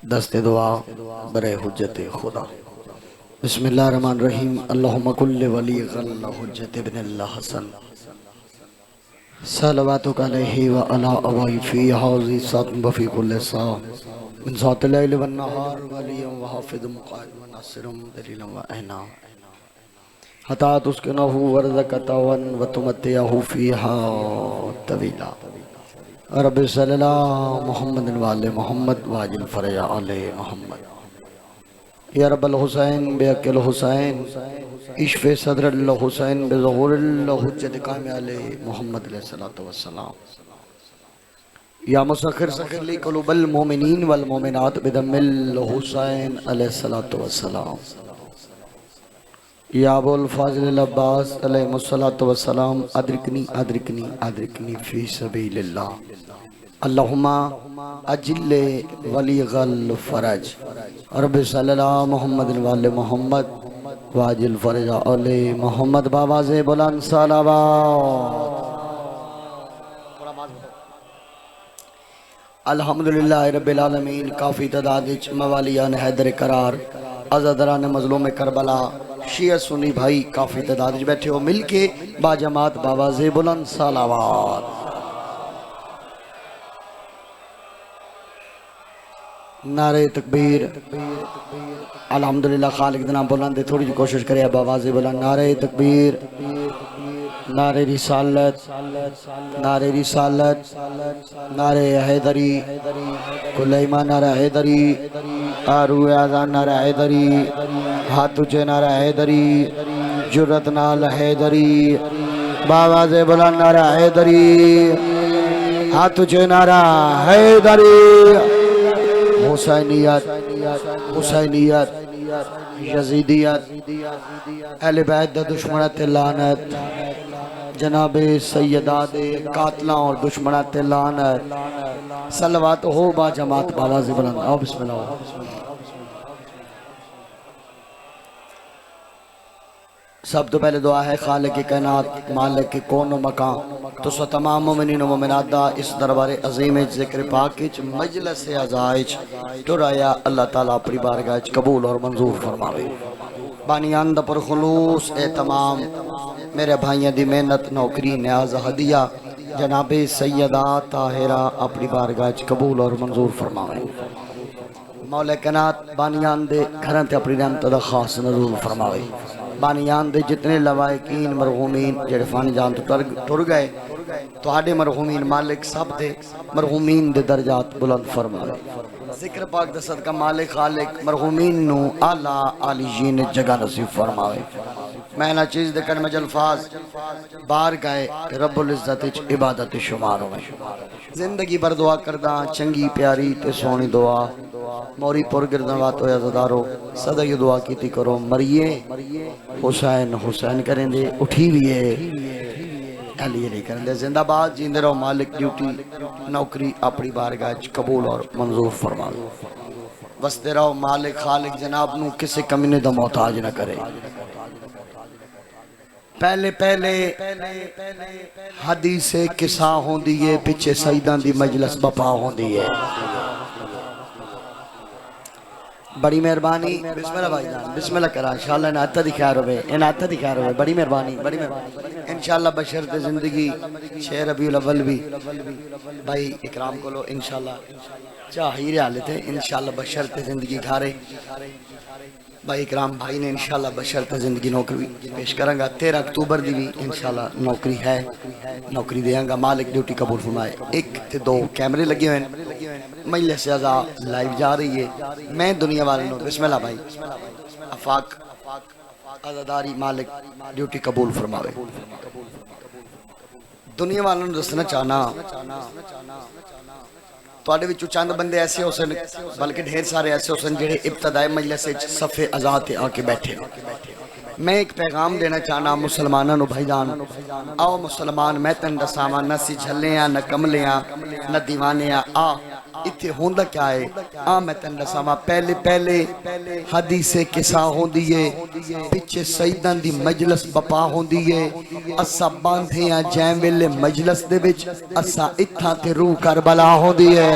दस्ते दुआ बरे हुज्जत खुदा। बिस्मिल्लाहिर्रहमानिर्रहीम। अल्लाहुम्मा कुल्लि वली गल्ला हुज्जत इब्न अल हसन सलवातुक अलैहि व अला अवाई फी हाज़ी सात बफी कुल्ले सा मिन सातिल लैल वन नहार वलियम व हाफिज़ुम मुक़ाइम व नासिरुम दलीलम व अहना हता तुस्किनहु वरज़क़तवन व तुमत्तिअहु फ़ीहा तवीला। रब्बि सल्लल्लाहु मुहम्मदिन व आले मुहम्मद वाजिल फ़रजा आले मुहम्मद। या रब्बल हुसैन बेअक़िल हुसैन इश्फ़े सदरिल हुसैन बेज़ुहूरिल हुज्जत कायम आले मुहम्मद अलैहिस्सलातु वस्सलाम। या मुसख़्ख़िर सख़्ख़िर ली क़ुलूबल मोमिनीन वल मोमिनात बिदमिल हुसैन अलैहिस्सलातु वस्सलाम। या अबुल फ़ाज़िल अब्बास अलैहिस्सलातु वस्सलाम अद्रिकनी अद्रिकनी अद्रिकनी फ़ी सबीलिल्लाह। अल्लाहुम्मा अजिल्ले वलीगल फ़रज। रब्बि सल्लल्लाहु मुहम्मदिन व आले मुहम्मद वाजिल फ़रजा आले मुहम्मद। बाबा से बुलंद सलावत। अल्हम्दुलिल्लाह रब्बिल आलमीन। काफ़ी तादाद मवालियान हैदर करार आज़ादरान मज़लूम करबला शिया सुन्नी भाई काफ़ी तादाद बैठे हो मिल के बाजमात बाबा से बुलंद सलावत। नारे तकबीर। अल्हम्दुलिल्लाह खालिक दा नाम बुलंद है। थोड़ी जी कोशिश करे बाबा से बुलंद। नारे तकबीर, नारे रिसालत, नारे रिसालत, नारे हैदरी, कुलैमा नारा हैदरी, आरू आज़ान नारा हैदरी, हाथ तुझे नारा हैदरी, जुर्रत नाल हैदरी, बाबा से बुलंद नारा हैदरी, हाथ तुझे नारा हैदरी। हुसैनियत, हुसैनियत, यजीदियत, अहले बैत दा दुश्मन ते लानत, जनाबे सैयदात कातला और दुश्मन ते लानत। सलवात हो बा जमात बाबा से बुलंद। आओ बिस्मिल्लाह। सब तो पहले दुआ है खालिक की कायनात मालिक के कौन मकान तो सो तमाम मोमिनीन मोमिनात दा इस दरबार अजीम जिक्र पाक विच मजलिस अज़ाइज टुराया अल्लाह ताला अपनी बारगाह च कबूल और मंजूर फरमावे। बानियान दा पर खुलूस ए तमाम मेरे भाइयों दी मेहनत नौकरी न्याज हदिया जनाबे सैयदा ताहिरा अपनी बारगाह च कबूल और मंजूर फरमावे। मौला कायनात बानियान दे घरां ते अपनी रहमत दा खास नज़ूल फरमावे। बानियान दे जितने लवायकीन मरहूमीन जेड़े फानी जान तो टुर गए तुहाडे मरहूमीन मालिक सब दे मरहूमीन दे दर्जात बुलंद फरमावे। जिक्र पाक दा सदका मालिक खालिक मरहूमीन नु आला आलीजीन जगह नसीब फरमावे। मैं ना चीज दे कलमे अल्फाज बार गए रब्बुल इज्जत च इबादत शुमार होवे। जिंदगी भर दुआ करदा चंगी प्यारी ते सोहनी दुआ मोरी पुर गिरदवात होया ज़दारो सदा ये दुआ कीती करो मरिए हुसैन हुसैन करेंदे उठी भी है अली अली करेंदे जिंदाबाद जींदे रहो। मालिक ड्यूटी नौकरी अपनी बारगाह च कबूल और मंजूर फरमावे। वसते रहो मालिक खालिक जनाब नू किसी कमीने दा मोहताज न करे। पहले पहले हदीस किसा होंदी है पिछे सईदां दी मजलिस बपा होंदी है। बड़ी मेहरबानी बिस्मिल्लाह भाईजान बिस्मिल्लाह करा इंशाअल्लाह इनायत दी खैर होवे इनायत दी खैर होवे। बड़ी मेहरबानी इंशाअल्लाह बशर्ते जिंदगी 6 रबीउल अव्वल भी भाई इकराम को लो इंशाअल्लाह चाहिए हालत है इंशाअल्लाह बशर्ते जिंदगी घारे भाई इकराम भाई ने इंशाअल्लाह बशर्ते जिंदगी नौकरी पेश करांगा। 13 अक्तूबर दी भी इंशाअल्लाह नौकरी है नौकरी देंगा मालिक ड्यूटी कबूल फरमाए। 1 ते 2 कैमरे लगे हुए हैं मजलिस अज़ा लाइव जा रही है। मैं दुनिया वालों नो बिस्मिल्लाह भाई आफाक आज़ादारी मालिक ड्यूटी कबूल फरमावे। दुनिया वालों ने दसना चाहना तुहाडे विचों चंद बंदे ऐसे हो सन बल्कि ढेर सारे ऐसे हो सन जेड़े इब्तदाई मजलिस विच सफ़े आज़ाद ते आके बैठे। मैं एक पैगाम देना चाहना मुसलमानों को भाईजान आओ मुसलमान मैं तेन दसावां न सी झल्ले न कमले न दीवाने आ इत्थे होंदा क्या है आ मैं तेन दसावां। पहले पहले हदीसे किसा होंदी है पिछे सईदां दी मजलिस बपा होंदी है। असा बांधे आ जै वेले मजलिस दे विच असा इत्थां ते रूह करबला होंदी है।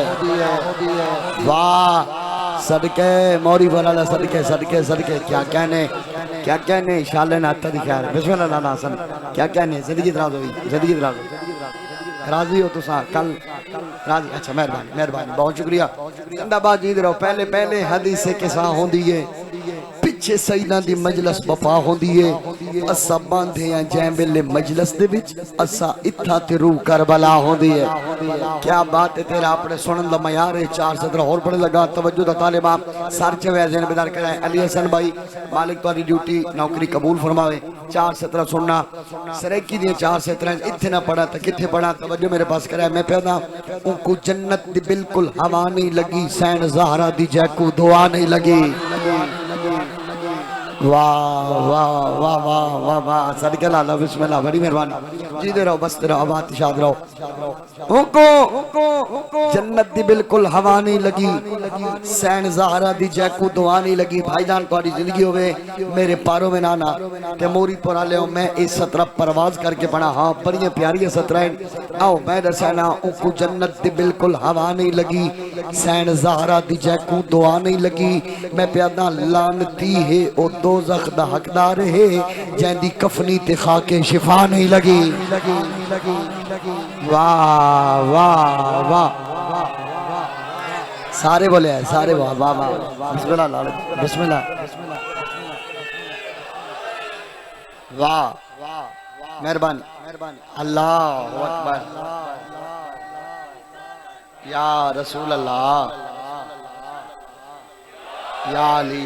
वाह सदके मौरी वाला सदके सदके सदके क्या कहने शाले नाता दिखा बिस्मिल्लाह लाला हसन क्या कहने जिंदगी दराज हुई जिंदगी दराज राजी हो तुसा कल राजी अच्छा मेहरबानी मेहरबानी बहुत शुक्रिया जिंदाबाद जीत रहो पहले पहले हदीस के सा होंदी है पिछे सईदा दी मजलिस बपा होंदी है असा बांधे हैं जै वेले मजलिस दे विच असा इत्था ते रूह करबला होंदी है क्या बात है तेरा अपने सुनन दा मयार है चार सदर और बड़े लगा तवज्जो दा तालिबा सर च वैज़ बेदार कराए अली हसन भाई मालिक तुम्हारी ड्यूटी नौकरी कबूल फरमावे चार सतरा सुनना सरेकी दी चार सतरा इत्थे ना पढ़ा तो किथे पढ़ा तवज्जो मेरे पास कराए मैं पैदा उनको जन्नत दी बिल्कुल हवा नहीं लगी सैन ज़हरा दी जैकू दुआ नहीं लगी वाह वाह वाह वाह वाह वाह सदके लाला बिस्मिल्लाह बड़ी मेहरबानी जीते रहो बसते रहो आबाद शाद रहो उनको जन्नत दी बिल्कुल हवा नहीं लगी सैन ज़हरा दी जैकू दुआ नहीं लगी भाईजान तुम्हारी जिंदगी होवे मेरे पारों में नाना ते मोरी पर आले हो मैं इस सतरा परवाज करके पढ़ा हाँ बड़ी प्यारी सतरा आओ मैं दसाना उनको जन्नत दी बिल्कुल हवा नहीं लगी सैन ज़हरा दी जैकू दुआ नहीं लगी मैं प्यादा लानती है ओ दोज़ख दा हकदार है जैंदी कफनी ते खाके शिफा नहीं लगी वाह वाह वाह सारे बोले हैं सारे वाह वाह वाह बिस्मिल्लाह लाल बिस्मिल्लाह वाह मेहरबानी अल्लाह अकबर या रसूल अल्लाह या अली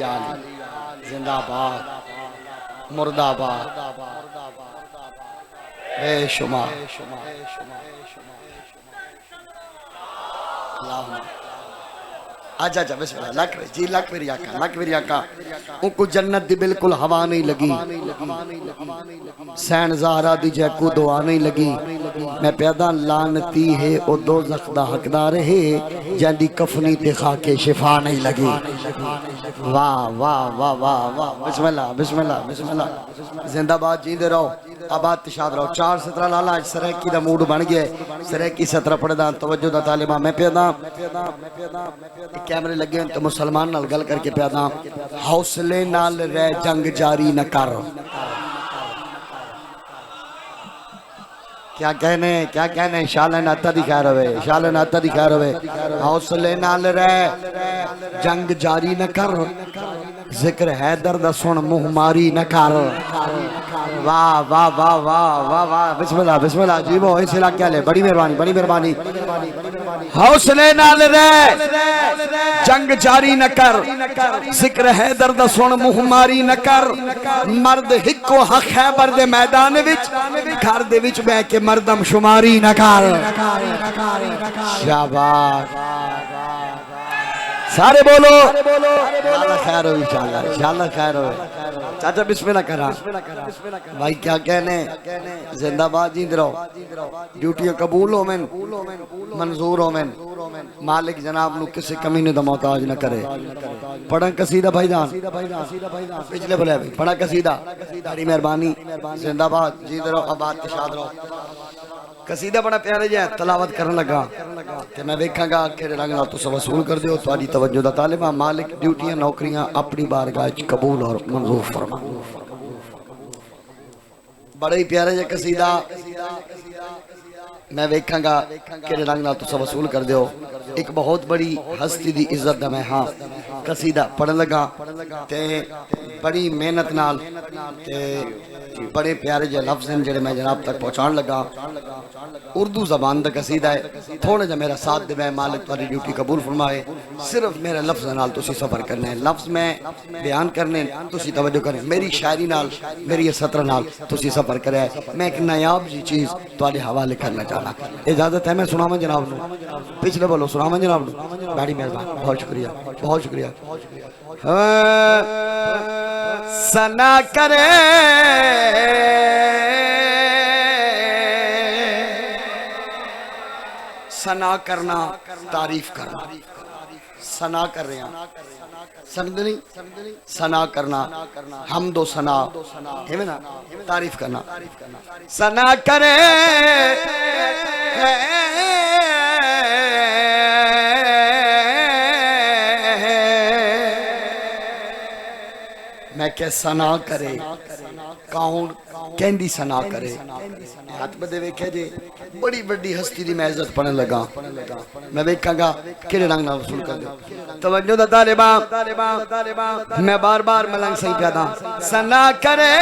जिंदाबाद मुर्दाबाद बेशुमार अच्छा अच्छा बिस्मिल्लाह लख जी लख मेरी आका उनको जन्नत दी बिल्कुल हवा नहीं लगी सैन ज़हरा दी जैकू दुआ नहीं लगी मैं प्यादा लानती है ओ दोज़ख दा हकदार है जैंदी कफनी ते खाके शिफा नहीं लगी वाह वाह वाह वाह वाह बिस्मिल्लाह बिस्मिल्लाह बिस्मिल्लाह जिंदाबाद जींदे रहो आबाद तिशाद रहो चार सतरा लाला आज सरेकी दा मूड बन गया सरेकी सतरा पढ़दा तवज्जो दा तालिबा मैं प्यादा कैमरे लगे तो मुसलमान नाल गल करके प्यादा हौसले नाल रह जंग जारी न कर क्या कहने शाले नाता दी खैर होवे शाले नाता दी खैर होवे हौसले नाल रह जंग जारी न कर जिक्र हैदर दा सुन मुंह मारी न कर वाह वाह वाह वाह वाह वाह बिस्मिल्लाह बिस्मिल्लाह जी वो इस इलाके वाले बड़ी मेहरबानी हौसले नाल रह जंग जारी न कर जिक्र हैदर दा सुन मुंह मारी न कर मर्द हिको हक खैबर दे मैदान विच घर दे विच बैठ के मर्दम शुमारी न कर शाबाश सारे बोलो खैर हो इंशाल्लाह खैर हो चाचा बिस्मिल्लाह करा भाई क्या कहने जिंदाबाद जींद रहो ड्यूटी कबूल हो मैं मंजूर हो मैं मालिक जनाब नु किसी कमीने दा मोहताज न करे पढ़ा कसीदा भाईजान पिछले बोले पढ़ा कसीदा बड़ी मेहरबानी जिंदाबाद जींद रहो आबाद शाद रहो कसीदा बड़ा प्यारे जै तलावत करन लगा ते मैं वेखांगा केड़े रंग नाल तुस वसूल कर दियो तुहाडी तवज्जो दा तालिबा मालिक ड्यूटियां नौकरियां अपनी बारगाह च कबूल और मंजूर फरमा बड़ा ही प्यारे जै कसीदा मैं वेखांगा केड़े रंग नाल तुस वसूल कर दियो एक बहुत बड़ी हस्ती दी इज्जत दा मैं हां कसीदा पढ़न लगा ते बड़ी मेहनत नाल ते बड़े प्यारे जे लफ्ज़ हैं जेड़े मैं जनाब तक पहुँचाने लगा उर्दू ज़बान दा कसीदा है थोड़ा जा मेरा साथ दे मालिक तुम्हारी ड्यूटी कबूल फरमाए सिर्फ मेरे लफ्ज़ नाल तुसी सफ़र करना है लफ्ज़ में बयान करने तुसी तवज्जो करें मेरी शायरी नाल मेरी ये सत्र नाल तुसी सफ़र करे मैं एक नायाब जी चीज़ तुम्हारे हवाले करना चाहना इजाज़त है मैं सुनावा जनाब नू पिछले बोलो सुनावा जनाब नू बड़ी मेहरबानी बहुत शुक्रिया सना करे सना करना तारीफ करना सना कर रहे हैं समझ नहीं सना करना हम दो सना है ना तारीफ करना सना करे मैं क्या सना करे कौन कहंदी सना करे हाथ बदे वेखे जे बड़ी बड़ी हस्ती दी मैं इज्जत पढ़न लगा मैं वेखांगा किहड़े रंग नाल वसूल कर दे तवज्जो दा तालिबा मैं बार बार मलंग सही प्यादा सना करे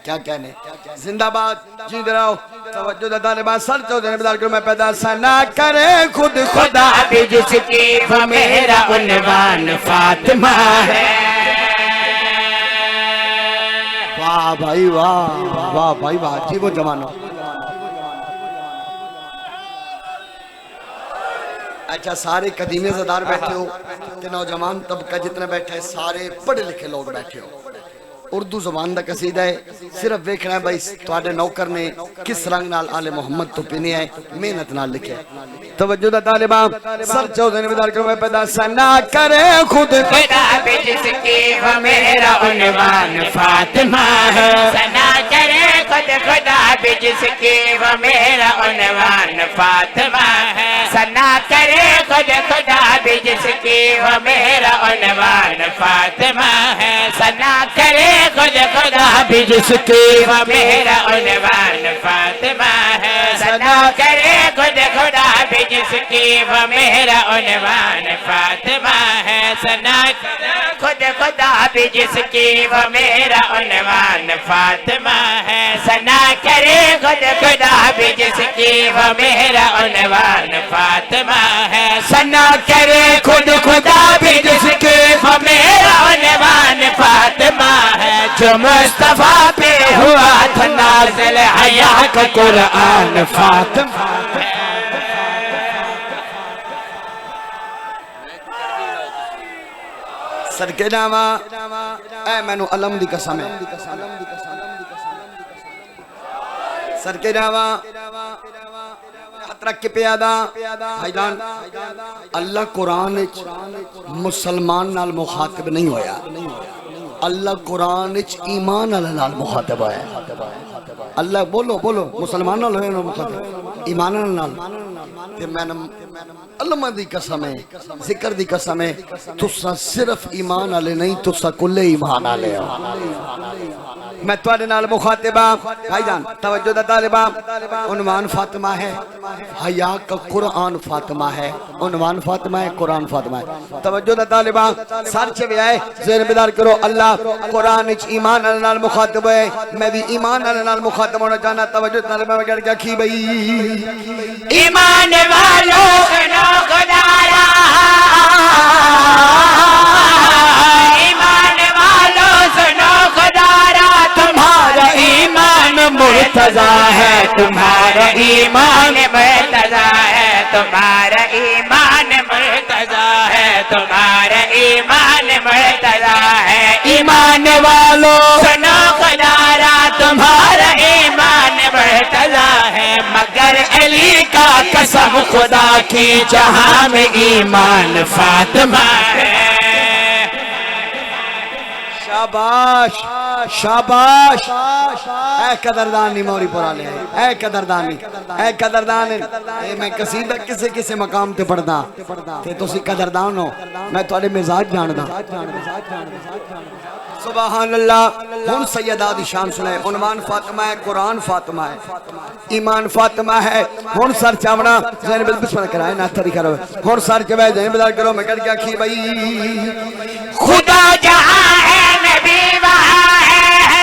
क्या कहने जिंदाबाद जींद रहो तवज्जो दा तालिबा सर चौधरी बदाल करो मैं पैदा सना करे खुद खुदा भी जिसकी वो मेरा उन्वान फातिमा है। वाह भाई वाह वाह भाई वाह जी वो जमाना। अच्छा सारे कदीमे ज़दार बैठे हो ते नौजवान तबका जितने बैठे सारे पढ़े लिखे लोग बैठे हो उर्दू ज़बान दा कसीदा है सिर्फ देखना है भाई तुहाडे नौकर ने किस रंग नाल आले मोहम्मद तो पिने है मेहनत नाल लिखे तवज्जो दा तालिबा सर चौधरी बदाल करो मैं पैदा सना करे खुद खुदा भी जिसकी वो मेरा उन्वान फातिमा है। सना करे खुद खुदा भी जिसकी वो मेरा उन्वान फातिमा है। सना करे खुद खुदा भी जिसकी वो मेरा उन्वान फातिमा है। सना करे खुद खुदा भी जिसकी वो मेरा उन्वान फातिमा है। सना करे खुद खुदा भी जिसकी वो मेरा उन्वान फातिमा है। सना खुद खुदा भी जिसकी वो मेरा उन्वान फातिमा है। सना करे खुद खुदा भी जिसकी वो मेरा उन्वान फातिमा है। सना करे खुद खुदा भी जिसकी वो मेरा उन्वान फातिमा है। जो मुस्तफा पे हुआ था नाज़िल हया का कुरान फातिमा है। सदके जावा ऐ मैनू अलम दी कसम है सदके जावा हथ रख के प्यादा भाईजान अल्लाह कुरान मुसलमान नाल मुखातिब नहीं होया अल्लाह कुरान ईमान वाले नाल मुखातिब है अल्लाह बोलो बोलो मुसलमान नाल होया मुखातिब ईमान नाल ते मैंने अल्लाह दी कसम है जिक्र दी कसम है तुसा सिर्फ ईमान वाले नहीं तुसा कुल्ले ईमान वाले हो मैं तुम्हारे नाल मुखातिबा भाईजान तवज्जो दा तालिबा उन्वान फातिमा है हया का कुरान फातिमा है उन्वान फातिमा है कुरान फातिमा है तवज्जो दा तालिबा सर च वे आए ज़हन बेदार करो अल्लाह कुरान विच ईमान वाले नाल मुखातिब है मैं भी ईमान वाले नाल मुखातिब होना चाहना तवज्जो तालिबा में क्या की भाई ईमान वालों सुनो खुदारा ईमान वालों सुनो खुदारा तुम्हारा ईमान मुर्तज़ा है तुम्हारा ईमान मुर्तज़ा है तुम्हारा ईमान मुर्तज़ा है तुम्हारा ईमान मुर्तज़ा है। ईमान वालों सुनो खुदारा तुम्हारा ईमान मुर्तज़ा है मगर अली का कसम खुदा की जहां में ईमान फातिमा है। शाबाश शाबाश ऐ कदरदान नहीं मोरी पुराने ऐ कदरदान नहीं ऐ कदरदान ए मैं कसीदा किसे किसे मकाम ते पढ़दा ते तुसी कदरदान हो मैं तुहाडे मिजाज जानदा सुभान अल्लाह हुन सैयदा दी शान सुनाए उन्वान फातिमा है कुरान फातिमा है ईमान फातिमा है हुन सर चावना ज़हन बिल बिस्मिल्लाह कराए ना तरीका करो हुन सर चवे ज़हन बिल करो मैं कर क्या की भाई खुदा जहां है नबी वहां है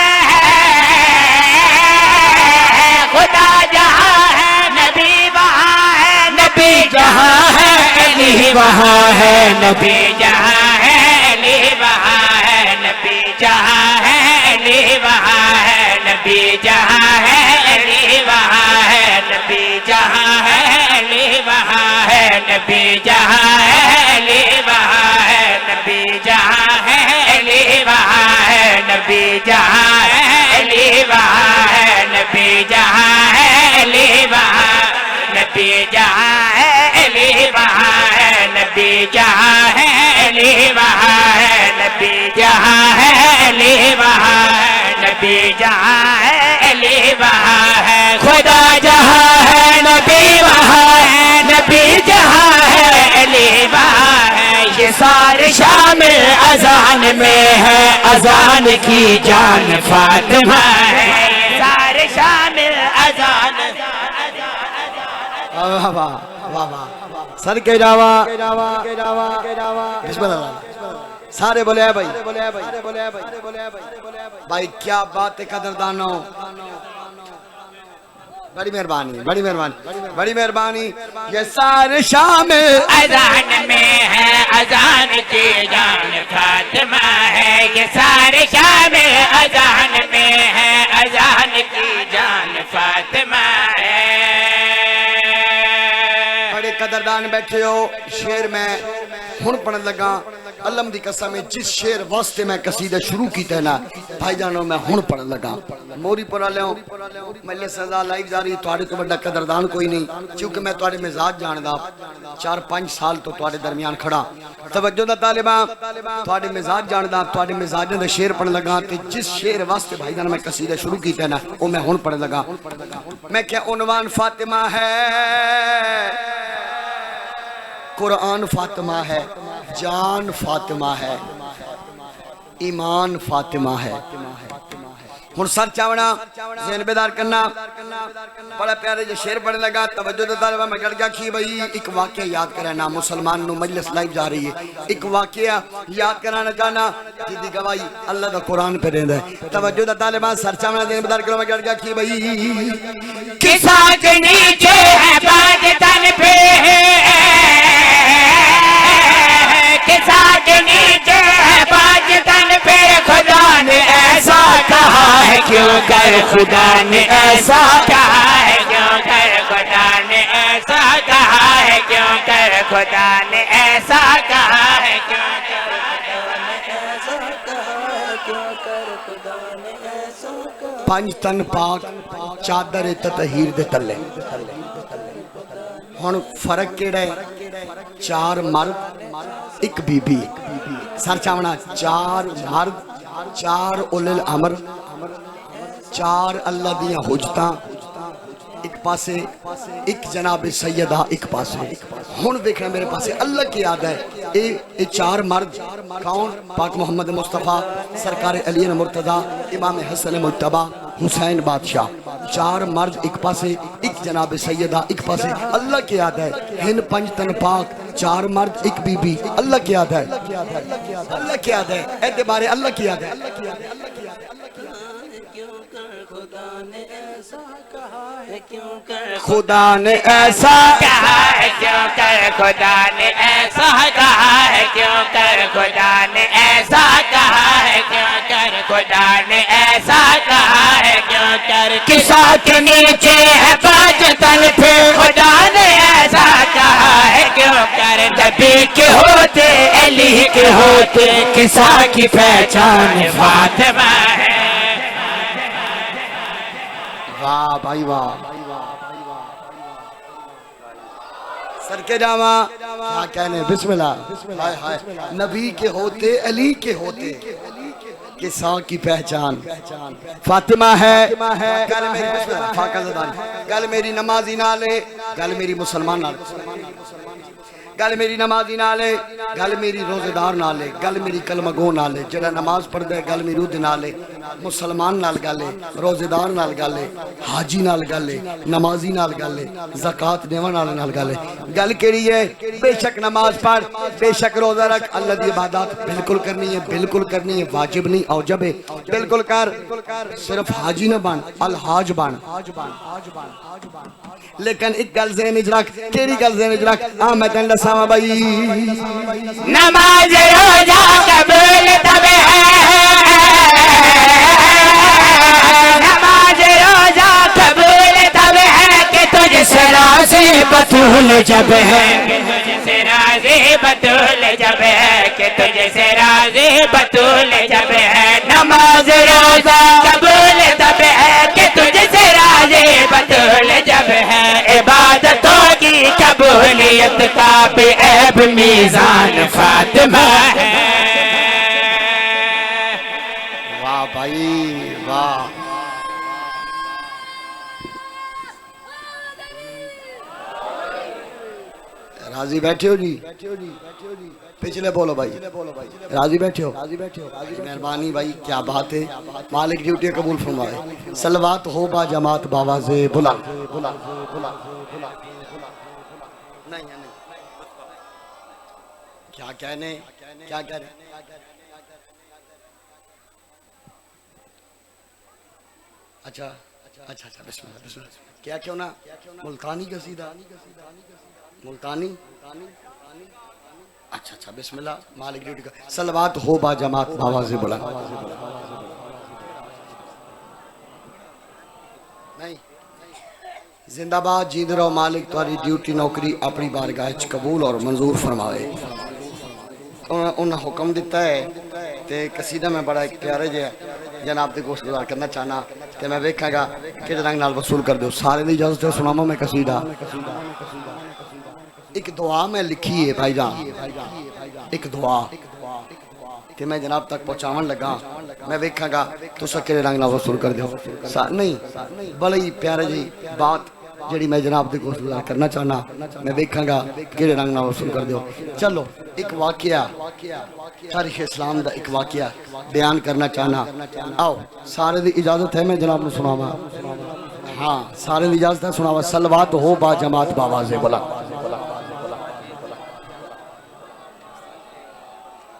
खुदा जहां है नबी वहां है नबी जहां है अली वहां है नबी जहां है अली वहां है नबी जहां है अली वहां है नबी जहां है अली वहां है नबी जहां है अली वहां है नबी जहां है अली वहां है नबी जहां है अली वहां है नबी जहां है अली वहां है नबी जहां है अली वहां नबी जहां है अली वहां है नबी जहां है अली वहां है नबी जहां है अली वहां है नबी जहां है अली वहां है खुदा जहां है नबी शामिल अजान में है, अजान की जान फातिमा है। सारे शामिल अजान। वाह वाह वाह वाह, सर के जावा बिस्मिल्लाह। सारे बोले है भाई, भाई क्या बात है कदरदानो, बड़ी मेहरबानी बड़ी मेहरबानी बड़ी मेहरबानी। ये सारे शामिल अजान में है, अजान की जान फातिमा है। ये सारे शामिल अजान में है, अजान की जान फातिमा है। बड़े कदरदान बैठे हो। शेर में हुन पढ़न लगा, अलम दी कसम है, जिस शेर वास्ते मैं कसीदा शुरू कीता ना भाई जानो मैं हुन पढ़न लगा। मोरी पर आले मल्ले सजा लाइव जारी, थोड़े तो बड़ा कदरदान कोई नहीं, क्योंकि मैं थोड़े मिजाज जानदा, 4-5 साल तो थोड़े दरमियान खड़ा। तवज्जो दा तालिबा, थोड़े मिजाज जानदा, थोड़े मिजाज दा शेर पढ़न लगा। ते जिस शेर वास्ते भाई जान मैं कसीदा शुरू कीता ना वो मैं हुन पढ़न लगा। मैं क्या उन्वान फातिमा है, कुरान फातिमा है, जान फातिमा है, ईमान फातिमा है। हुन सर चावना ज़हन बेदार करना। बड़ा प्यारे जो शेर पढ़ने लगा, तवज्जो दे तालिबा मैं गड़ गया कि भाई एक वाकया याद कराना, मुसलमान नु मजलिस लाइव जा रही है, एक वाकया याद कराना चाहना जिदी गवाही अल्लाह दा कुरान पे देंदा है। तवज्जो दे तालिबा सर चावना ज़हन बेदार करो। मैं गड़ गया कि भाई किसा के नीचे है बाज तन पे, किसा के नीचे है बाज तन पे, खुदा ने ऐसा कहा है क्यों कर, खुदा ने ऐसा कहा है क्यों कर, खुदा ने ऐसा कहा है क्यों कर, खुदा ने ऐसा कहा है क्यों कर, पंज तन पाक चादर ततहीर दे तले। हुन फर्क केड़ा है, 4 मर्द एक बीबी। सर चावना 4 मर्द 4 उलिल अमर, 4 अल्लाह दियां हुजतां एक पासे, एक जनाब सैयदा एक पासे। हुन देखना मेरे पासे अल्लाह की याद है, ये 4 मर्द कौन? पाक मोहम्मद मुस्तफ़ा सरकार अली मुर्तज़ा इमाम हसन मुज्तबा हुसैन बादशाह। 4 मर्द एक पासे, एक जनाब सैयदा एक पासे। अल्लाह की याद है, हिन 5 तन पाक 4 मर्द एक बीबी। अल्लाह की याद है, अल्लाह की याद है, ऐसे बारे अल्लाह की याद है। खुदा ने ऐसा कहा है क्यों कर, खुदा ने ऐसा कहा है क्यों कर, खुदा ने ऐसा कहा है क्यों कर, खुदा ने ऐसा कहा है क्यों कर, खुदा ने ऐसा कहा है क्यों कर। किसा के नीचे है बाज तन पे, खुदा ने ऐसा कहा है क्यों कर। नबी के होते अली के होते, किसा की पहचान फातिमा है। वाह भाई वाह, सर के जावा क्या कहने, बिस्मिल्लाह। हाय हाय, नबी के होते अली के होते, किसा की पहचान फातिमा है। गल मेरी गल मेरी नमाजी नाले, गल मेरी मुसलमान नाले, गल मेरी नमाजी नाले, गल मेरी रोजेदार नाले, गल मेरी कलमगो नाले। जेड़ा नमाज पढ़दा है गल मेरी उहदे नाले, मुसलमान नाल गल है, रोजेदार नाल गल है, हाजी नाल गल है, नमाजी नाल गल है, ज़कात देवन वाले नाल गल है। गल केड़ी है? बेशक नमाज पढ़, बेशक रोजा रख, अल्लाह दी इबादत बिल्कुल करनी है, बिल्कुल करनी है, वाजिब नहीं औजब है, बिल्कुल कर। सिर्फ हाजी ना बन, अलहाज बन। लेकिन एक गल ज़हन विच रख, केड़ी गल ज़हन विच रख? मैं तैनूं दसां भाई, नमाज रोजा कबूल तब है, नमाज रोजा कबूल तब है कि तुझसे राज़ी बतूल जब है, कि तुझसे राज़ी बतूल जब है, कि तुझसे राज़ी बतूल जब है। नमाज रोजा कबूल तब है कि तुझसे राज़ी बतूल जब है। इबादतों की कबूलियत का बेऐब मीज़ान फातिमा है। वाह भाई वाह, राजी बैठे हो जी? पिछले बोलो भाई, राजी बैठे हो? मेहरबानी भाई, क्या बात है। मालिक ड्यूटी कबूल फरमाए। सलवात हो बा जमात बाबा से बुला नहीं क्या कहने, क्या कह रहे? अच्छा अच्छा अच्छा, बिस्मिल्लाह बिस्मिल्लाह। क्या क्यों ना मुल्तानी कसीदा, मुल्तानी। अच्छा अच्छा, बिस्मिल्लाह। मालिक ड्यूटी का सलवात हो बा जमात बाबा से बुला नहीं। जिंदाबाद, जींद रहो। मालिक तुम्हारी ड्यूटी नौकरी अपनी बारगाह च कबूल और मंजूर फरमाए। उन्हें हुक्म दिता है ते कसीदा मैं बड़ा एक प्यारे जे जनाब की गोश्त गुजार करना चाहना, तो मैं वेखागा कि रंग नाल वसूल कर दो। सारे की इजाजत सुनावा मैं कसीदा। एक दुआ मैं लिखी है भाईजान, एक दुआ कि मैं जनाब तक पहुँचावन लगा। मैं वेखागा तुस कि रंग नाल वसूल कर दो। नहीं, बड़ी प्यारे जी बात जी मैं जनाब की गोश्त गुजार करना चाहना, मैं वेखागा कि रंग नाल वसूल कर दो। चलो एक वाकया तारीख इस्लाम का एक वाकया बयान करना चाहना। आओ सारे की इजाजत है मैं जनाब को सुनावा? हाँ सारे की इजाजत है, सुनावा। सलवात हो बा जमात बाबा से बोला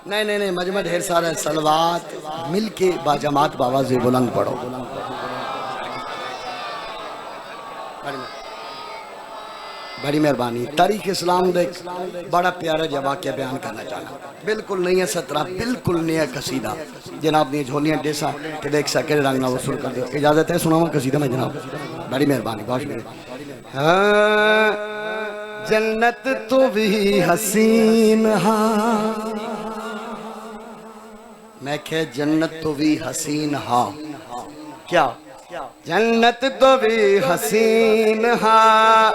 नहीं नहीं नहीं, मजमा ढेर सारा है। सलवात मिल के बा जमात बाबा से बुलंद पढ़ो। बड़ी मेहरबानी। तारीख इस्लाम दे बड़ा प्यारा जवाब क्या बयान करना चाहना। बिल्कुल नहीं है सतरा, बिल्कुल नहीं है कसीदा। जनाब दी झोलियां डेसा के देख सके रंग ना वसूल कर दो। इजाजत है सुनावा कसीदा मैं जनाब? बड़ी मेहरबानी, बहुत शुक्रिया। हाँ, जन्नत तो भी हसीन हाँ, मैं कह जन्नत तो भी हसीन हाँ। क्या जन्नत तो भी हसीन हाँ,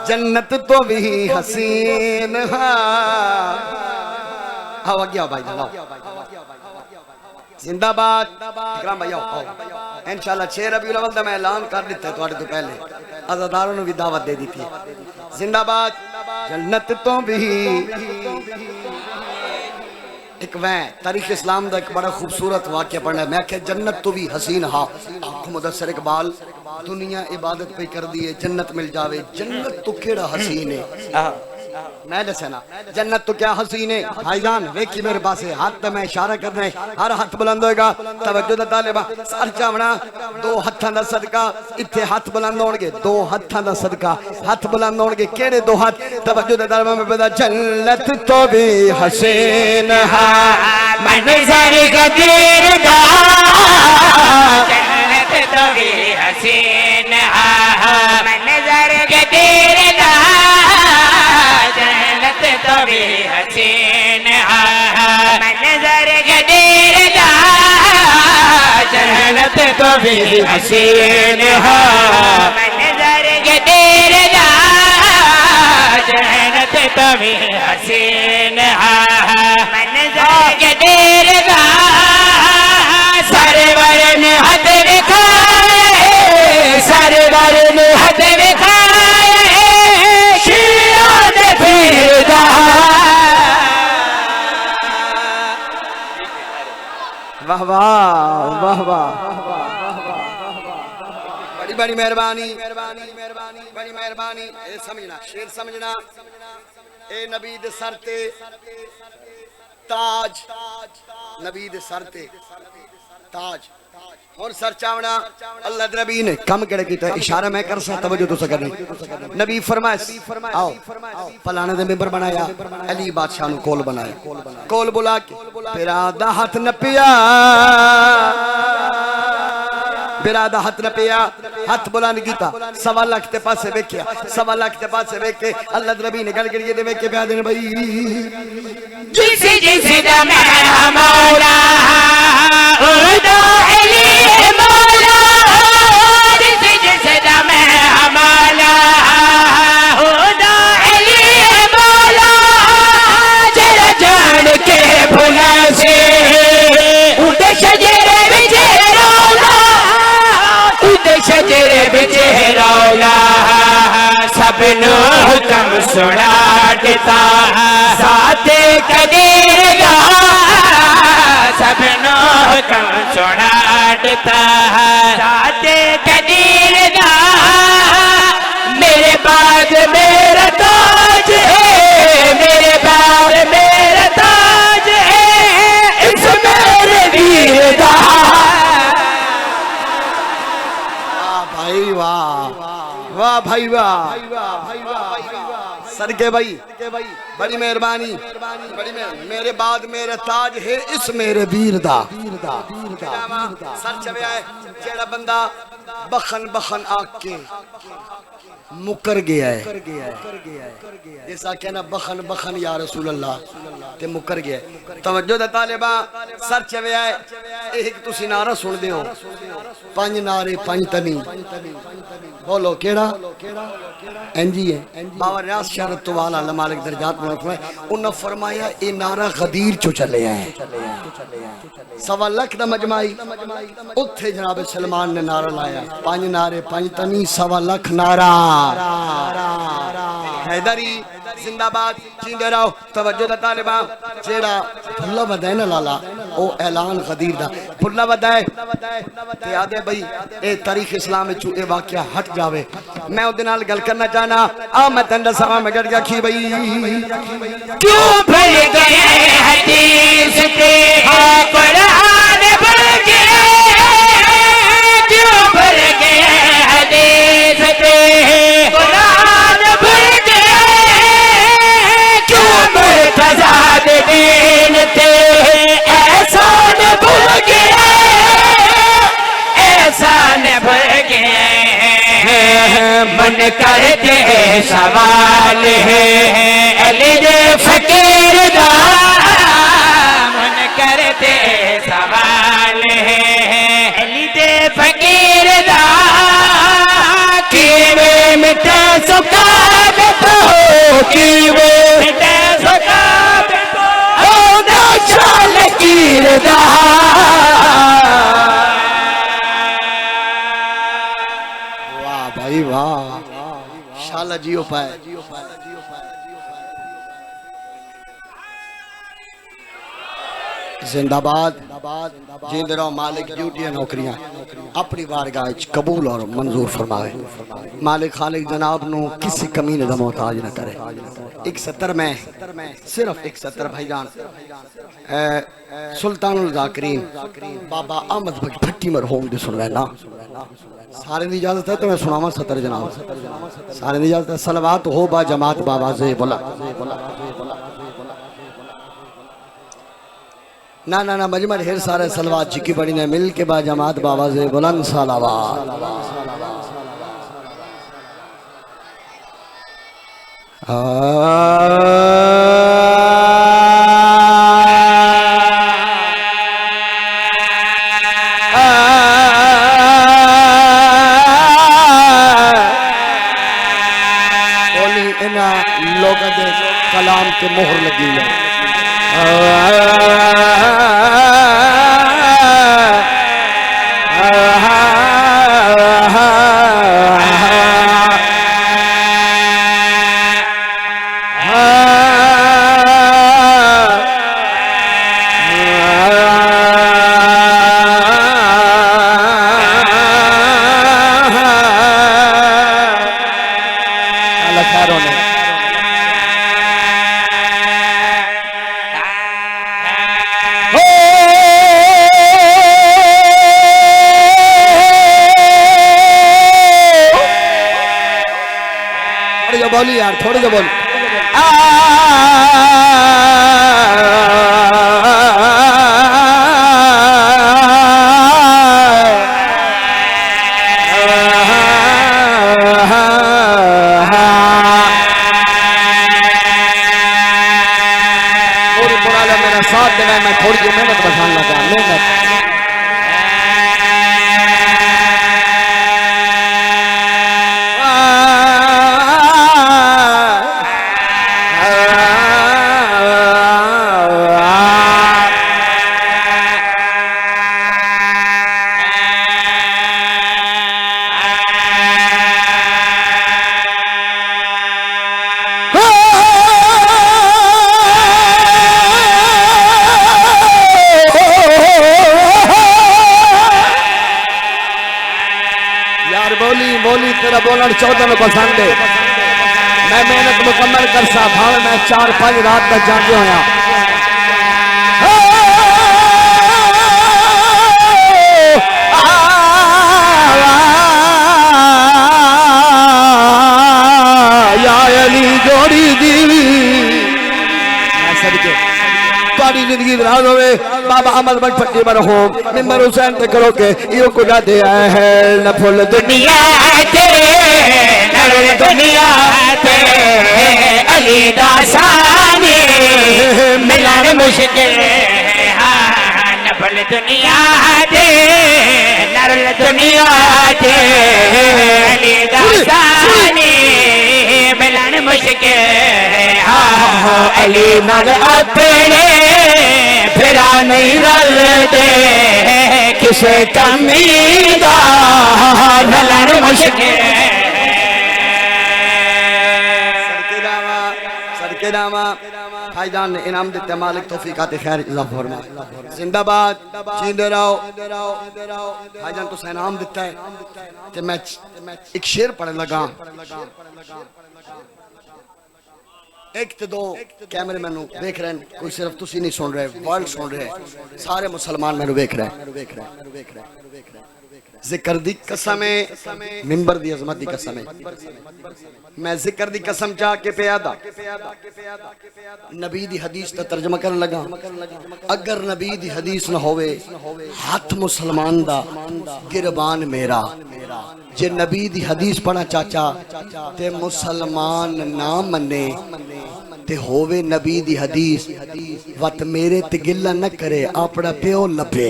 जन्नत तो भी हसीन हाँ। हवा गया भाई जाओ। जिंदाबाद इकराम भाई आओ। इंशाल्लाह 6 रबीउल अव्वल का मैं ऐलान कर दिता है थोड़े तो पहले, अज़ादारों ने भी दावत दे दी थी। जिंदाबाद। जन्नत तो भी एक मैं तारीख इस्लाम का एक बड़ा खूबसूरत वाक्य पढ़ना। मैं क्या जन्नत तो भी हसीन हाँ। आपको मुदस्सिर इकबाल दुनिया इबादत पे कर दिए, जन्नत मिल जावे। जन्नत तो केड़ा हसीन है। मैं दसा ना जन्नत तो क्या हसीन है। भाईजान वेखी मेरे पास हाथ तो मैं इशारा कर रहा है, हर हाथ बुलंद होएगा। तवज्जो दा तालिबा सर चावना, 2 हत्थां दा सदका। इत्थे हाथ बुलंद होणगे, 2 हत्थां दा सदका। हाथ बुलंद होणगे, केड़े 2 हाथ? तवज्जो दा तालिबा में पता जन्नत तो भी हसीन है मंज़र गदीर दा, जन्नत तो भी हसीन है मंज़र गदीर दा, जन्नत तो भी हसीन है मंज़र गदीर दा, जन्नत तो भी हसीन है मंज़र गदीर दा, जन्नत तो भी हसीन है मंज़र गदीर दा। सरवर ने हद दिखाए, सरवर ने हद दिखाए, शियाद फिरदा। वाह वाह वाह वाह, बड़ी बड़ी मेहरबानी, बड़ी मेहरबानी। ए समझना, शेर समझना। ए नबी दे सर ते ताज, नबी दे सर ते ताज। और सर चावना अल्लाह दे नबी ने कम केड़े कीता? इशारा मैं कर सकता, तवज्जो तुसा करनी। नबी फरमाया आओ फलाने दे मिंबर बनाया, अली बादशाह नु कोल बनाया। कोल बुला के बिरादा हाथ नपिया, बिरादा हाथ नपिया, हाथ बुलंद कीता। 1.25 लाख ते पासे वेख्या, 1.25 लाख ते पासे वेख के अल्लाह दे नबी ने गल करिए दे वेख के प्या देन भाई जिस जिस दम है मौला उदो अली मौला, जिस जिस दम है मौला उदो अली मौला, जरा जान के भुला से उड़ कम सुनाता साथे कदीर दा सबनो कम सुनाता साथे कदीर दा मेरे बाद मेरा ताज है मेरे बाद मेरा ताज है इस मेरे वीर दा। वाह भाई वाह, वाह भाई वाह, सरके भाई बड़ी मेहरबानी, बड़ी मेरे बाद मेरा ताज है इस मेरे वीर दा। सर चवे है जेड़ा बंदा बखन बखन आके मुकर गया है, जैसा कहना बखन बखन या रसूल अल्लाह ते मुकर गया है। तवज्जो दा तालिबा सर चवे है एक तुसी नारा सुन दे हो, पंज नारे पंज तनी बोलो केड़ा एंजी है। बाबा रियाज शरत तो वाला अल्लाह मालिक दरजात में उन्हें फरमाया ये नारा गदीर चो चले है, सवा लख दा मजमाई उत्थे जनाब सलमान ने नारा लाया, पंज नारे पंज तनी सवा लख नारा। हैदरी जिंदाबाद जींदे रहो। तवज्जो दा तालिबा जेड़ा फुल्ला वदाए ना लाला ओ ऐलान गदीर दा फुल्ला वदाए ते आदे भाई ए तारीख इस्लाम विच ए वाकया हट जावे। मैं ओदे नाल गल करना चाहना आ मैं तंदा समा में गड़ गया की भाई क्यों भूल गए हदीस के कुरान भूल गए क्यों भूल गए हदीस के कुरान भूल गए क्यों मुर्तज़ा दीन थे एहसान भूल गए एहसान भूल गए मन करते सवाल है अली दे फकीर दा मन करते सवाल है अली दे फकीर दा कीवे मिटा सुका बेटो कीवे मिटा सुका बेटो ओ नाशा लकीर दा। वाह भाई वाह, शाला जियो पाए। जिंदाबाद जींदे रहो। मालिक ड्यूटी नौकरियां अपनी बारगाह च कबूल और मंजूर फरमावे। मालिक खालिक जनाब नु किसी कमीने दा मोहताज न करे। एक सत्तर में सिर्फ एक सत्तर भाईजान सुल्तानुल जाकिरीन बाबा अहमद भट्टी मरहूम दी सुनवैना सारे दी इजाजत है तो मैं सुनावा सत्तर जनाब सारे दी इजाजत है। सलवात हो बा जमात बाबा से बोला ना ना ना मजमा ढेर सारे सलवात चिकी बड़ी ने मिल के बा जमात बाबा से बुलंद सलावात। बोली इना लोगों के कलाम के मोहर लगी है। बोली यार थोड़ी तो बोल। मेरा साथ देना मैं थोड़ी सी मेहनत बसाना था मेहनत। 14 में पसंद है मैं मेहनत मुकम्मल कर सा भाव मैं 4-5 रात तक जागे होया या अली जोड़ी दीवी सदके तारी जिंदगी दराज होवे बाबा अमल बट पट्टी पर हो मेंबर हुसैन ते करो के यो कुड़ा दे आए है न फुल दुनिया ते नर दुनिया ते अली दासानी मिलन मुश्किल नफल दुनिया ते नर दुनिया ते अली दासानी मिलन मुश्किल अली नर अपने फिरा नहीं रलते किसे कमी दा मिलन मुश्किल सदके रामा भाईजान ने इनाम देते मालिक तौफीकात खैर इजाफा फरमा जिंदाबाद जींदे रहो भाईजान तो इनाम देता है ते मैं एक शेर पढ़ने लगा एक तो दो कैमरे मैनू देख रहे हैं कोई सिर्फ तुसी नहीं सुन रहे वर्ल्ड सुन रहे सारे मुसलमान मैनू देख रहे हैं जिक्र दी कसम है मिंबर दी अजमत दी कसम है मैं जिक्र दी कसम चाह के प्यादा नबी दी हदीस दा तर्जुमा करन लगा अगर नबी दी हदीस न होवे हाथ मुसलमान दा गिरबान मेरा जे नबी दी हदीस पढ़ा चाचा ते मुसलमान ना मने ते होवे नबी दी हदीस वत मेरे ते गिला न करे अपना प्यो लपे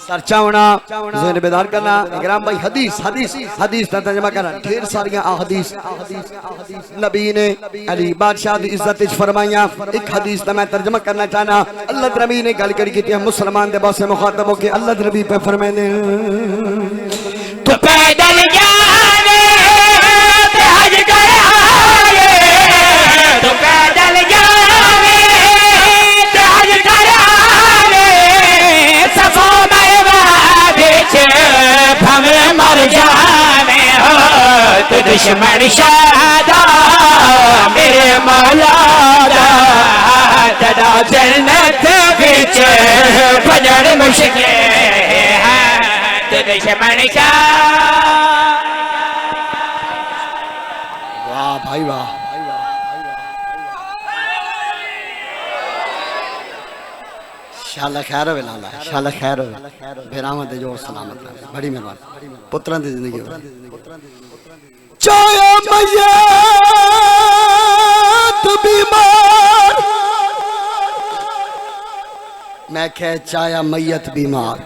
सरचा होना ज़हन बेदार करना इकराम भाई हदीस हदीस हदीस का तर्जुमा करना ढेर सारियां अहदीस नबी ने अली बादशाह दी इज्जत विच फरमाइया एक हदीस का मैं तर्जुमा करना चाहना अल्लाह नबी ने गल करी की मुसलमान दे बहुत से मुखातब होके अल्लाह नबी पे फरमाने तो पैदल जाने ते हज कर आए तो पैदल जाने ते हज कर आए सफा भमे मर जाने हो तो दुश्मन शादा मेरे मौला तदा जन्नत बिच भजन मुश्किल है तो दुश्मन वाह भाई वाह शाला खैर हो लाला शाला खैर हो बेरामत जोर सलामत बड़ी मेहरबानी पुत्रां दी जिंदगी चाया मैयत बीमार मैं कह चाया मैयत बीमार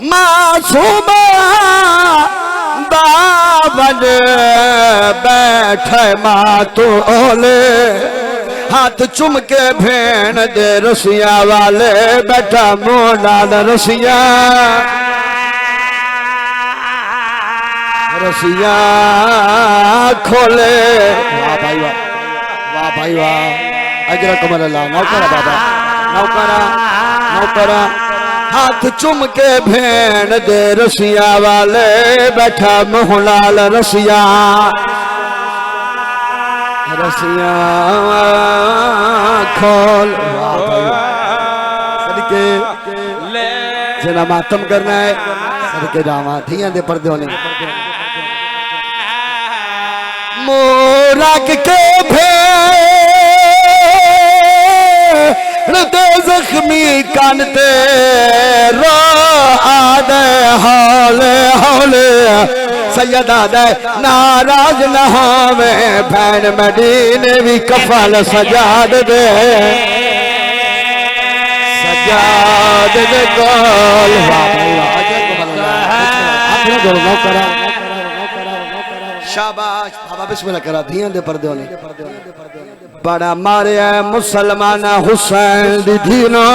मासूमा दावन बैठे मातोले हाथ चुम के भेण दे रसिया वाले बैठा मोना रसिया रसिया खोले वाह भाई वाह अजरा कमल अल्लाह नौकरा बाबा नौकरा हाथ चुम के भेण दे रसिया वाले बैठा मोहलाल रसिया रसिया खोल सदके जना मातम करना है सदके जावा थियां दे पर्दे होने मोरा के भेण दे जख्मी कान ते रो आदे हौले हौले सैयदा दे नाराज न होवे भैन मदीने भी कफल सजाद दे गोल शाबाश बाबा बिस्मिल्लाह करा धियां दे पर्दे होने बड़ा मारिया मुसलमान हुसैन दी धीनो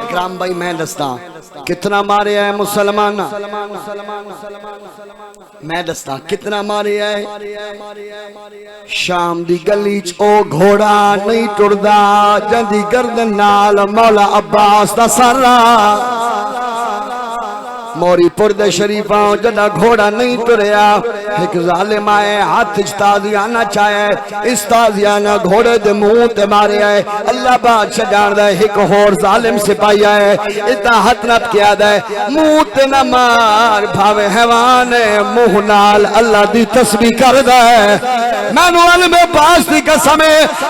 इकराम भाई मैं दस्ता कितना मारे है मुसलमान मैं दस्ता कितना मारे है शाम दी गली च ओ घोड़ा नहीं टुरदा जंदी गर्दन नाल मौला अब्बास दा सारा मोरी पुरद शरीफा जदा घोड़ा नहीं तुरया एक जालिम आए हाथ ताजियाना चाहे इस ताजियाना घोड़े दे मुंह ते मारे आए अल्लाह बादशाह जानदा है एक होर जालिम सिपाही आए इतना हाथ न किया दे मुंह ते न मार भावे हैवान मुंह नाल अल्लाह दी तस्बीह करदा है मैनू अलमे पास दी कसम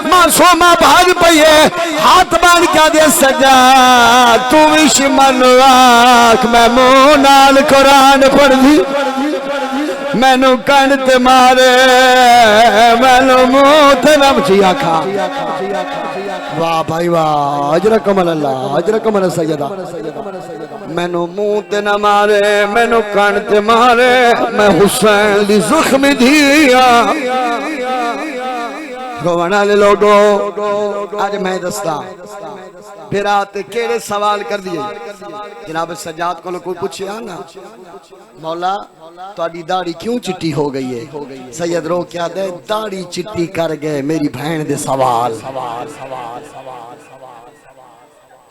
मासूमा भाग पई है हाथ बांध के दे सजा तू विश मनवाक मैं मुंह नाल कुरान पढ़ दी मैनू कण ते मारे मैनू मुंह ते नमचिया खा वाह भाई वाह अजरकमल अल्लाह अजरकमल सैयदा मैनू मुंह ते न मारे मैनू कण ते मारे मैं हुसैन दी जख्मी दिया रोवण वाले लोगो आज मैं दसदा फिर आते केड़े सवाल कर दिए जनाब सज्जाद को कोई पूछया ना मौला तुहाडी दाढ़ी क्यों चिट्टी हो गई है सैयद रो क्या दे दाढ़ी चिट्टी कर गए मेरी बहन दे सवाल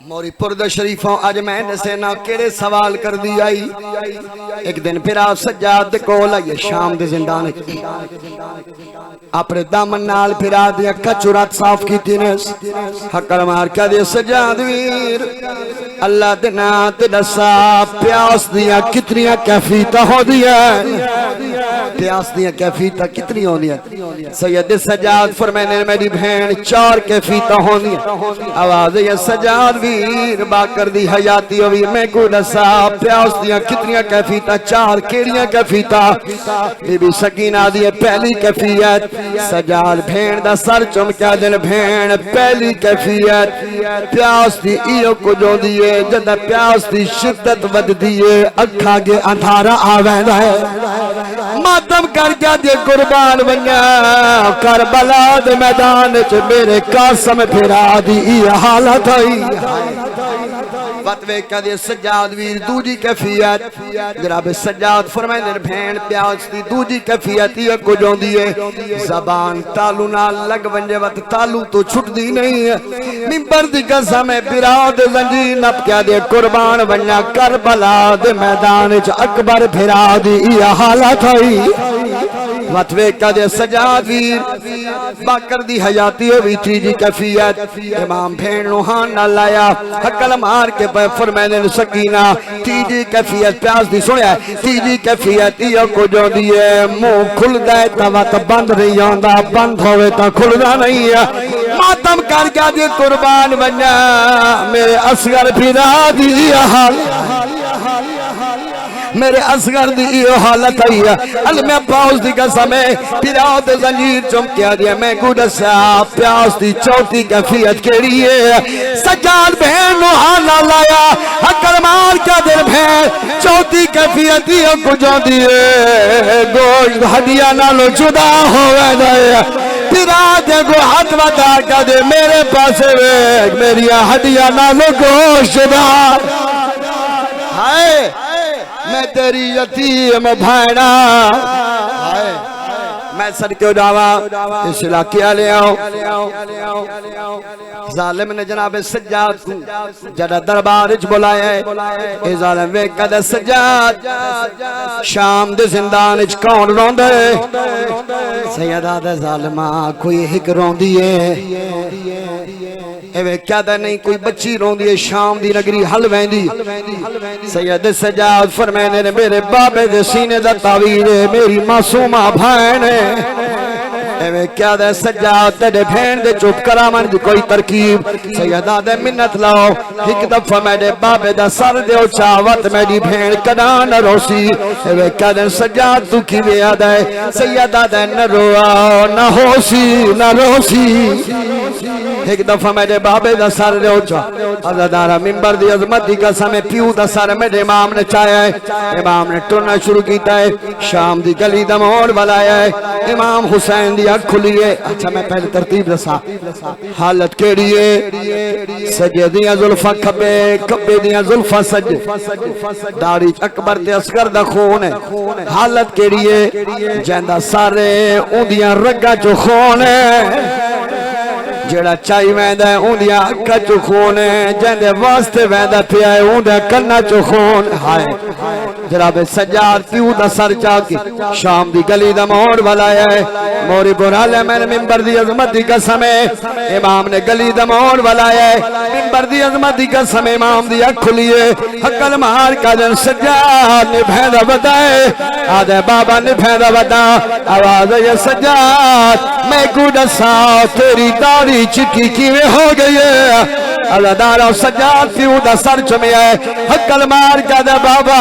मोरी पुरद शरीफों अज मैं दसे ना केड़े सवाल कर दी आई एक दिन फिर आप सज्जाद को लाइए शाम दे जिंदान अपने दामन नाल फिर आ दिया कचुरात साफ की ने हक्कर मार के दे सज्जाद वीर अल्लाह दे ना ते दसा प्यास दिया कितनियां कैफियतां होंदियां प्यास दिया कैफियतां कितनी होंदियां सैयद सज्जाद फरमाने मेरी बहन चार कैफियतां होंदियां आवाज ये सज्जाद वीर बाकर दी हयाती होवी मैं को दसा प्यास दिया कितनियां कैफियतां चार केड़ियां कैफियतां बीबी सकीना दी पहली कैफियत सज्जाद भेड़ दा सर चुम के दिन भेड़ पहली कैफियत प्यास दी इयो कुछ होंदी है जद प्यास दी शिद्दत वधदी है अखा के अंधारा आवेंदा है मातम कर गया दे कुर्बान बन्या करबला दे मैदान च मेरे कासम फिरा दी हालत आई फतवे कदे सज्जाद वीर दूजी कैफियत जनाब सज्जाद फरमांदे भेड़ प्यास दी दूजी कैफियत ये कुछ होंदी है ज़बान तालू नाल लग वंजे वत तालू तो छुटदी नहीं है मिंबर दी कसम है बिराद जंजीर नप के दे कुर्बान बन्या करबला दे मैदान च अकबर फिरा दी ये हालत आई वतवे कदे सज्जाद वीर बाकर दी हयाती होवी तीजी कैफियत इमाम भेड़ नु हां ना लाया हकल मार के फरमाने सकीना तीजी कैफियत प्यास दी सुनिया तीजी कैफियत यो कुछ होंदी है मुंह खुलदा है तवत बंद नहीं आंदा बंद होवे ता खुलदा नहीं है मातम कर गया दे कुर्बान बन्या मेरे असगर फिरा दी हाल मेरे असगर दी यो हालत आई है अल मैं पाउस दी कसम है फिराद जंजीर चमकिया दिया मैं को दसा प्यास दी चौथी कैफियत केड़ी है सज्जाद बहन नु हाना लाया हकर मार के दिल भैन चौथी कैफियत यो कुछ होंदी है गोश्त हड्डियां नालों जुदा होवे दे फिराद को हाथ बता के दे मेरे पास मेरी हड्डियां नालों गोश्त दा हाय मैं तेरी यतीम भैना मैं सदके जावा इस इलाके वाले जालिम ने जनाब सज्जाद को जड़ा दरबार च बुलाया है ए जालिम वे कद सज्जाद शाम दे जिंदान च कौन रोंदा है सैयदा दे जालिमा कोई हिक रोंदी है एवे क्या नहीं कोई बच्ची रोंदी है शाम दी नगरी हल वेंदी सैयद सज्जाद फरमाने ने मेरे बाबे दे सीने दा तावीर है मेरी मासूमा बहन है एवे क्या दे सज्जाद तेरे बहन दे चुप करावन दी कोई तरकीब सैयदा दे मिन्नत लाओ एक दफा मेरे बाबे दा सर दे चावत मेरी बहन कदा न रोसी एवे क्या दे सज्जाद तू किवे आदा है सैयदा दे न रोआ न होसी न रोसी एक दफा मेरे बाबे दा सर दे अज़ादारा मिंबर दी अजमत दी कसम प्यू दा सर मेरे इमाम ने चाया है इमाम ने टुरना शुरू किया है शाम दी गली दा मोड़ बुलाया है इमाम हुसैन दी अख खुली है अच्छा मैं पहले तरतीब दसा हालत केड़ी है सजे दियां जुल्फा खब्बे खब्बे दियां जुल्फा सजे दाढ़ी अकबर ते असगर दा खून है हालत केड़ी है जंदा सारे उंदियां रग्गां चो खून है जेड़ा चाई वैंदा है उंदिया अक्खां चो खून है, जिंदे वास्ते वैंदा पिया है उंदे कन्ना चो खून। हाय जनाब सज्जाद प्यू दा सर चाके शाम दी गली दा मोड़ वलाया है। मोरी बुराले मैंने मिंबर दी अजमत दी कसम है, इमाम ने गली दा मोड़ वलाया है। मिंबर दी अजमत दी कसम इमाम दी अख खुली है। हकल मार का जन सज्जाद ने भैंदा बताए आदे बाबा ने भैंदा बता आवाज है सज्जाद मैं को दसा तेरी दाढ़ी चिट्टी किवें हो गई है। अल्लाह सज्जाद प्यू दा सर चुमिया है। हकल मार का दे बाबा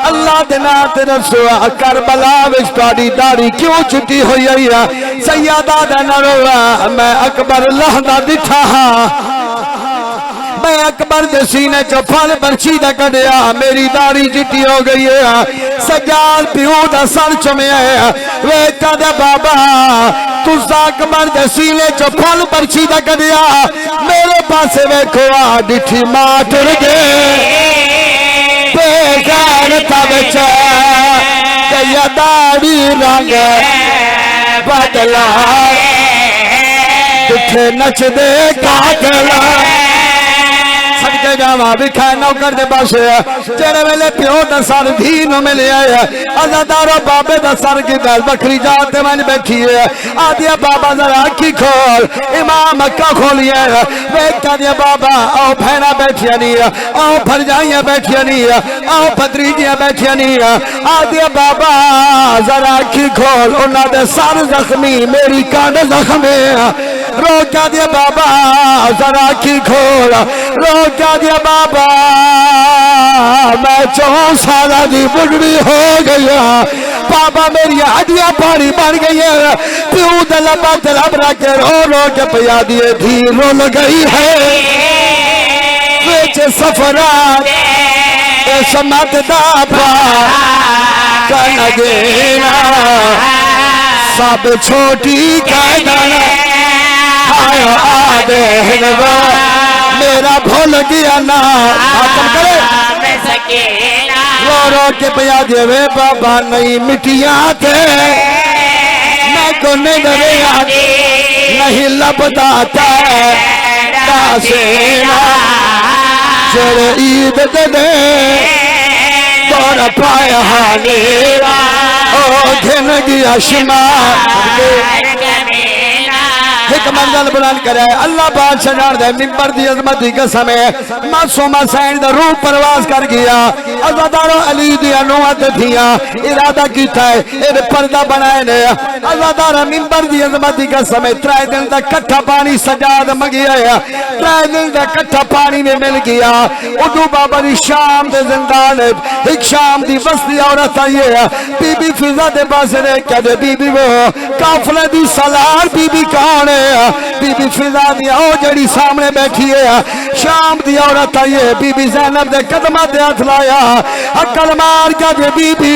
अल्लाह दे नाम ते दसो करबला विच तुहाडी दाढ़ी क्यों चिट्टी होई है। सैयदा दा नरोला मैं अकबर लहदा दिठा हां, मैं अकबर दे सीने चो फल बर्छी दा कढ़िया मेरी दाढ़ी चिट्टी हो गई है। सज्जाद प्यू दा सर चुमिया है। वे कदे बाबा तुसा अकबर दे सीने चो फल बर्छी दा कढ़िया मेरे पासे वेखो आ डिठी मां टुर गए बेगैरता विच तेरी दाढ़ी रंग बदला डिठे नचदे कागला सदके जावा विखा नौकर दे पास जेड़े वेले प्यो दा सर धी नु मिलिया है। अज़ादारो बाबे दा सर की गल बकरी जात मन बैठी है। आदिया बाबा जरा आखी खोल इमाम अक्का खोलिए वेखा दिया बाबा आओ भैना बैठिया नहीं है, आओ भरजाइयां बैठिया नहीं है, आओ भतरीजियां बैठिया नहीं है। आदिया बाबा जरा आखी खोल उन्हां दे सर जख्मी मेरी कांड जख्मी रोका दिया बाबा जरा आखी खोल रोका दिया बाबा मैं 4 साल की बुढ़ी हो गई बाबा मेरी हड्डियां पानी बन गई है। प्यू दलबा तलब रख रो रो के पिया दिए धी रोल गई है। बेच सफरा समत दापा कनगेना सब छोटी कहना आयो आदे हिनवा मेरा भूल गया ना रो रो के पिया देवे बाबा नहीं मिटिया थे मैं को नहीं डरिया नहीं लपता चले ईद दे तोड़ पाया हानेरा ओ घिन गया शिमा एक मंजल बुलंद करे अल्लाह बादशाह जान दे मिंबर दी अजमत दी कसम है। मासूमा सैन दा रूह परवास कर गया। अज़ादारो अली दी अनुमत थिया इरादा कीता है ए पर्दा बनाए ने। अज़ादारो मिंबर दी अजमत दी कसम है 3 दिन दा कट्ठा पानी सजाद मंगिया है। 3 दिन दा कट्ठा पानी में मिल गया। उदू बाबा दी शाम दे जिंदान एक शाम दी बस्ती औरत आई है। बीबी फिजा दे पास ने कहदे बीबी वो काफले दी सलार बीबी कौन है। बीबी फिजा दी ओ जड़ी सामने बैठी है शाम दी औरत आई है। बीबी ज़ैनब दे कदमां ते हाथ लाया अकल मार के दे बीबी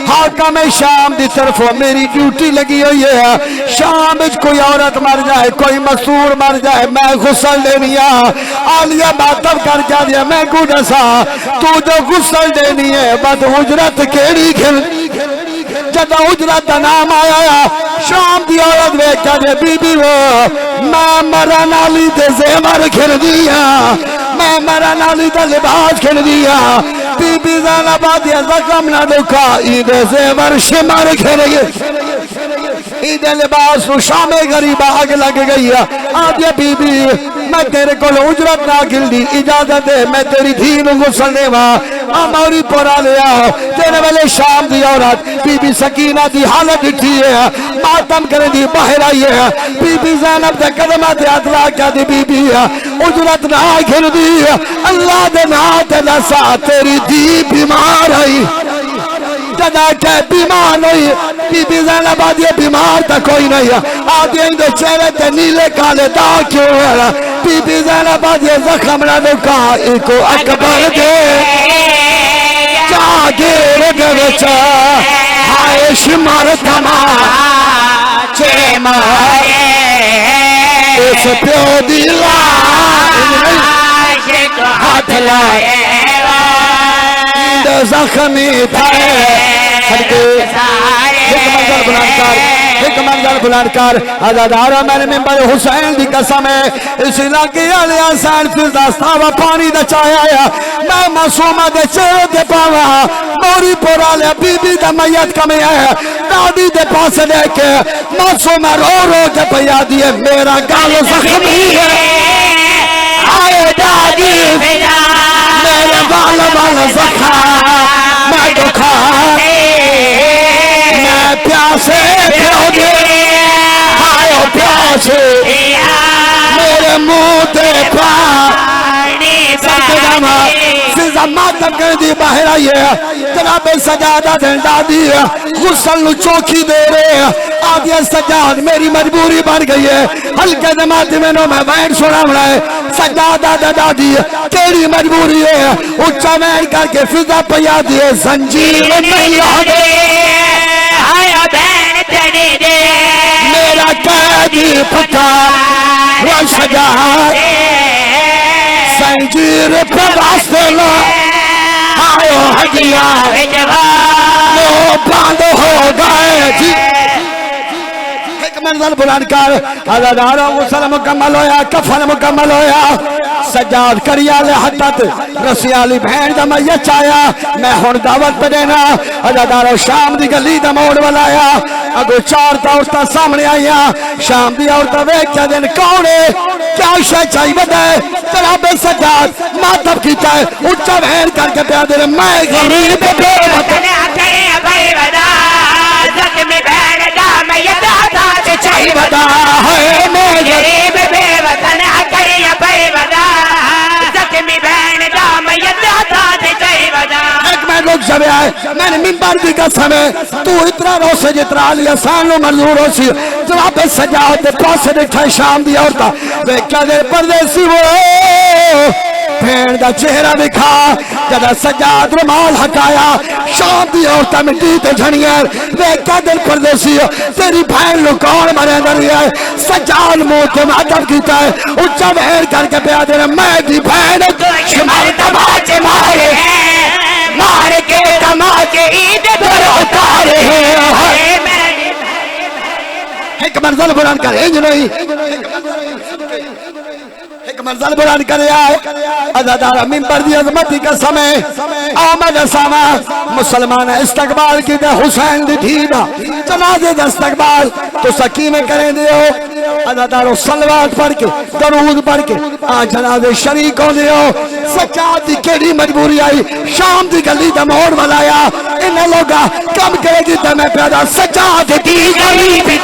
हाकम शाम दी तरफों मेरी ड्यूटी लगी हुई है। शाम में कोई औरत मर जाए कोई मसूर मर जाए मैं गुस्ल देनी आलिया मातम कर जा दिया मैं को दसा तू जो गुस्ल देनी है बद उजरत केड़ी खिल जब उजरत का नाम आया शाम की औरत वेख के बीबी वो मैं मरन वाली दे ज़ेवर खिल दिया मैं मरन वाली दा लिबास खिल दिया। बीबी ज़ैनब दिया जख्म ना दुखा ईदे ज़ेवर शिमर खिल गए ईद लिबास शामे गरीब आग लग गई आदिया बीबी मैं तेरे को उजरत ना गिलदी इजाजत दे मैं तेरी धी नूं गुसल देवा अमौरी पोरा लिया तेरे वाले शाम दी औरत बीबी सकीना दी हालत उठी है मातम करे दी बाहर आई है। बीबी ज़ैनब दे कदमां ते हाथ ला के दी बीबी उजरत ना गिलदी अल्लाह दे नाम ते दसा तेरी धी बीमार आई जदा के बीमार नहीं बीबी ज़ैनब आदि बीमार तो कोई नहीं आदि इनके चेहरे ते नीले काले दाग क्यों है। बीबी ज़ैनब आदि जख्म ना दुखा इको अकबर दे जागीर दे विच हाय शिमर तमा चे मारे इस प्यो दी लाश को हाथ लाए जख्मी थे सदके एक मंजर बुलंद कर आजादारा मैंने मेंबर हुसैन दी कसम है इस इलाके वाले हसैन फिरदास्तावा पानी दा चाया मैं मासूमा दे चेहरे ते पावा मोरी पोराले बीबी दा मैयत कमे है दादी दे पास देखे मासूमा रो रो के भैया दिए मेरा गाल जख्मी है आए दादी मेरे बाल बाल जखा मैं दुखा मैं प्यासे प्योगे आयो प्यासे मेरे मुंह ते पानी मातम कर दी बाहर आई है जनाब सजादा दादी गुस्सल चौकी दे रहे आदिया सजाद मेरी मजबूरी बन गई है हल्के दिमाग में मैं बैठ सुना है सजादा दादी तेरी मजबूरी है उच्चा बैठ करके फिजा पया दिए संजीव मेरा कैदी पता सजा संजीर पे वास्ते लो आयो हदिया लो बंद हो गए जी एक मंजर बुलंद कर आजादारा गुस्ल मुकम्मल होया कफन मुकम्मल होया सजाद करियाले हत्तत रसियाली भैन दा मैयत आया मैं हुण दावत पे देना आजादारा शाम दी गली दा मोड़ वाला आया अगो चार औरतां सामने आईया शाम दी औरतां वेख के दिन कौन है क्या शय चाहिए है जनाब सजाद मातम कीता है उच्चा बहन करके प्या दे मैं गरीब बेवतन चाहिए बता है मैं गरीब बेवतन लोग जब आए मैंने मिंबर की कसम है तू इतना रोसे जितना अली हसन मंजूर हो सी जनाब सजाद दे पास बैठा शाम दी औरता वेखा दे परदेसी वो भैन का चेहरा दिखा जब सजाद रुमाल हटाया शाम दी औरता मिट्टी ते झड़िया वेखा दिल परदेसी तेरी बहन नु कौन मरे दरी है सजाद मुंह ते मातम कीता है उच्चा बहन करके प्या दे मैं दी बहन शुमार तमाचे मारे मार के तमाचे ईद पर उतारे एक मंजर बुलंद कर इंज नहीं एक मंजर बुलंद कर आजादारा मिंबर दी अजमत का समय आमद सामा मुसलमान इस्तकबाल की दे हुसैन दी धीदा जनाजे दा इस्तकबाल तो सकी में करें दियो आजादारो सलवात पढ़ के दरूद पढ़ के आ जनाजे शरीक हो दियो सजाद दी केड़ी मजबूरी आई शाम दी गली दा मोड़ वाला आया इन लोगा कम करेगी ते मैं पैदा सजाद दी गली